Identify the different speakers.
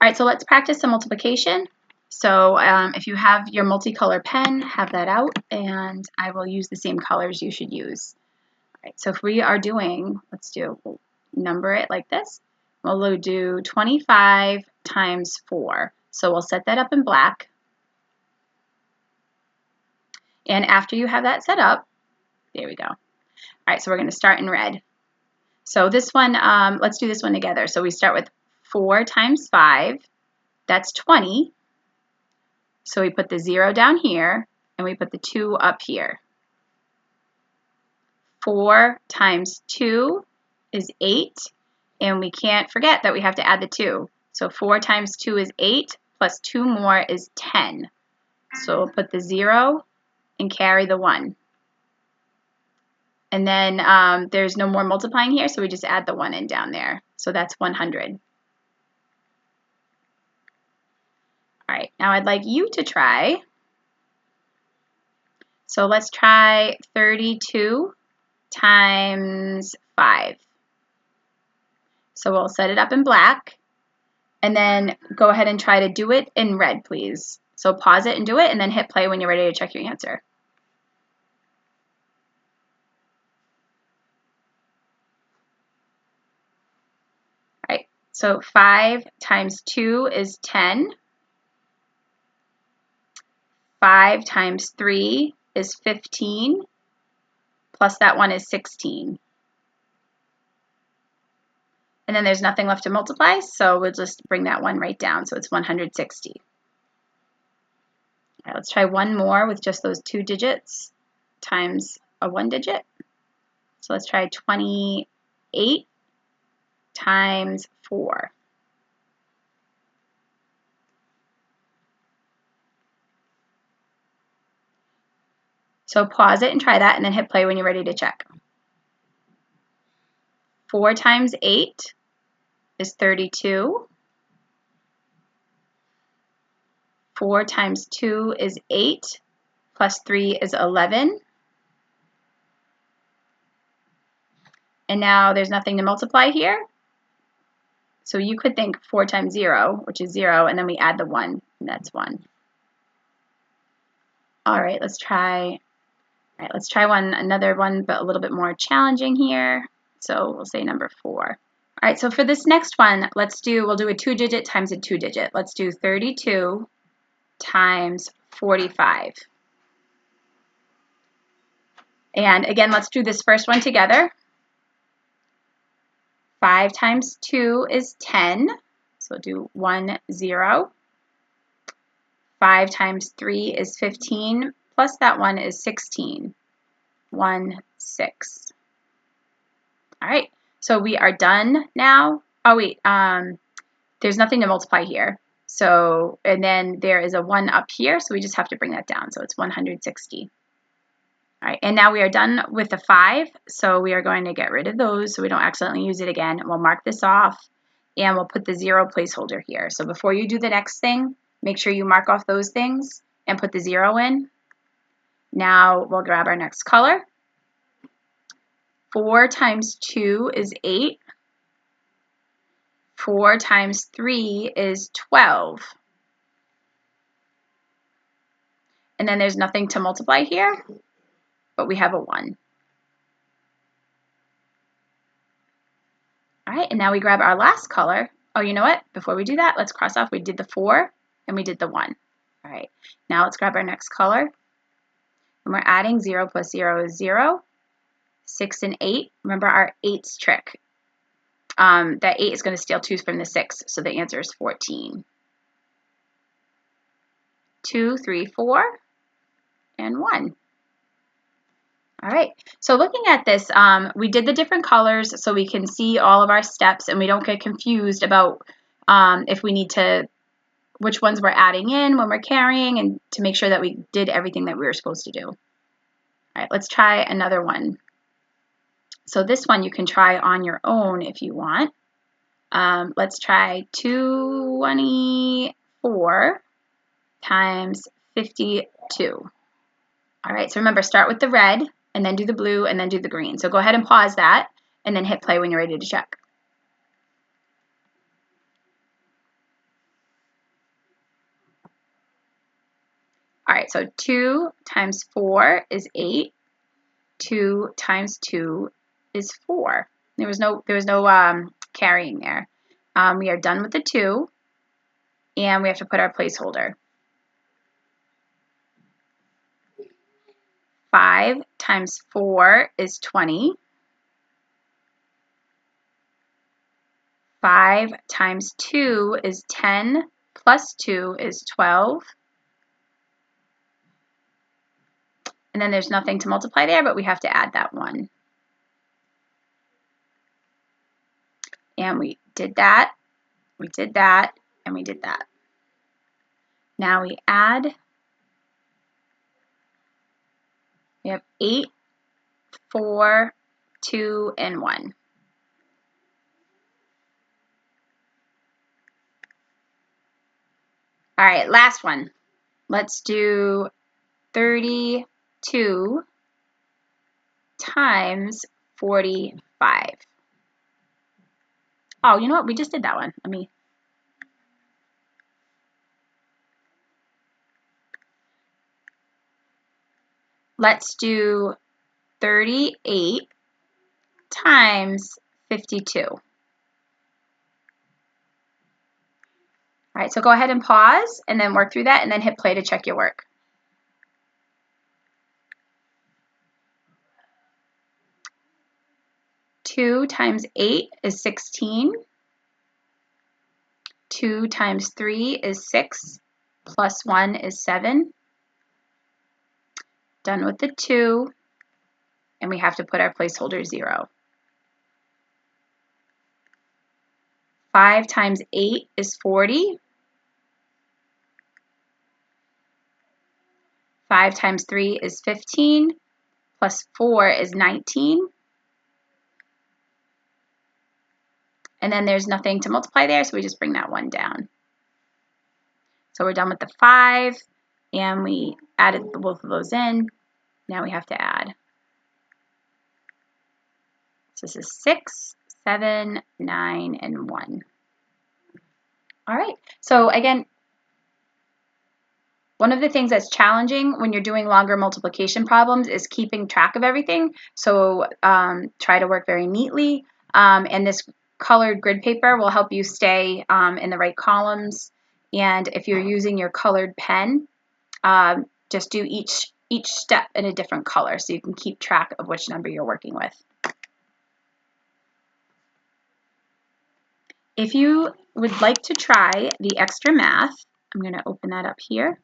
Speaker 1: right, so let's practice some multiplication. So if you have your multicolor pen, have that out, and I will use the same colors you should use. All right, so if we are doing, we'll number it like this. We'll do 25 times 4. So we'll set that up in black. And after you have that set up, there we go. All right, so we're going to start in red. So this one, let's do this one together. So we start with 4 times 5. That's 20. So we put the 0 down here, and we put the 2 up here. 4 times 2 is 8, and we can't forget that we have to add the 2. So 4 times 2 is 8, plus 2 more is 10. So we'll put the 0 and carry the 1. And then there's no more multiplying here, so we just add the 1 in down there. So that's 100. All right, now I'd like you to try. So let's try 32 times 5. So we'll set it up in black, and then go ahead and try to do it in red, please. So pause it and do it, and then hit play when you're ready to check your answer. All right, so 5 times 2 is 10. 5 times 3 is 15, plus that 1 is 16. And then there's nothing left to multiply, so we'll just bring that 1 right down, so it's 160. All right, let's try one more with just those 2 digits times a 1 digit. So let's try 28 times 4. So pause it and try that, and then hit play when you're ready to check. 4 times 8 is 32. 4 times 2 is 8, plus 3 is 11. And now there's nothing to multiply here. So you could think 4 times 0, which is 0, and then we add the 1, and that's 1. All right, let's try another one, but a little bit more challenging here. So we'll say number 4. All right, so for this next one, we'll do a 2-digit times a 2-digit. Let's do 32 times 45. And again, let's do this first one together. 5 times 2 is 10, so we'll do 1, 0. 5 times 3 is 15, plus that 1 is 16. 1, 6. All right, so we are done now. Oh wait, there's nothing to multiply here. So, and then there is a 1 up here, so we just have to bring that down. So it's 160. All right, and now we are done with the 5, so we are going to get rid of those so we don't accidentally use it again. We'll mark this off, and we'll put the 0 placeholder here. So before you do the next thing, make sure you mark off those things and put the 0 in. Now we'll grab our next color. 4 times 2 is 8. 4 times 3 is 12. And then there's nothing to multiply here, but we have a 1. All right, and now we grab our last color. Oh, you know what? Before we do that, let's cross off. We did the 4 and we did the 1. All right, now let's grab our next color. And we're adding 0 plus 0 is 0. 6 and 8. Remember our 8's trick. That 8 is going to steal 2 from the 6, so the answer is 14. 2, 3, 4, and 1. All right, so looking at this, we did the different colors so we can see all of our steps and we don't get confused about if we need to, which ones we're adding in when we're carrying, and to make sure that we did everything that we were supposed to do. All right, let's try another one. So this one you can try on your own if you want. Let's try 224 times 52. All right, so remember, start with the red, and then do the blue, and then do the green. So go ahead and pause that, and then hit play when you're ready to check. right, so 2 times 4 is 8. 2 times 2 is 4. There was no carrying there. We are done with the 2, and we have to put our placeholder. 5 times 4 is 20. 5 times 2 is 10, plus 2 is 12. And then there's nothing to multiply there, but we have to add that 1. And we did that, we did that, and we did that. Now we add. We have 8, 4, 2, and 1. All right, last one. Let's do 32 times 45. Oh, you know what? We just did that one. Let's do 38 times 52. All right, so go ahead and pause and then work through that and then hit play to check your work. Two times 8 is 16. 2 times 3 is 6, plus 1 is 7. Done with the 2, and we have to put our placeholder 0. 5 times 8 is 40. 5 times 3 is 15, plus 4 is 19. And then there's nothing to multiply there, so we just bring that 1 down. So we're done with the 5, and we added both of those in. Now we have to add. So this is 6, 7, 9, and 1. All right, so again, one of the things that's challenging when you're doing longer multiplication problems is keeping track of everything. So try to work very neatly, and this colored grid paper will help you stay in the right columns. And if you're using your colored pen, just do each step in a different color so you can keep track of which number you're working with. If you would like to try the extra math, I'm going to open that up here.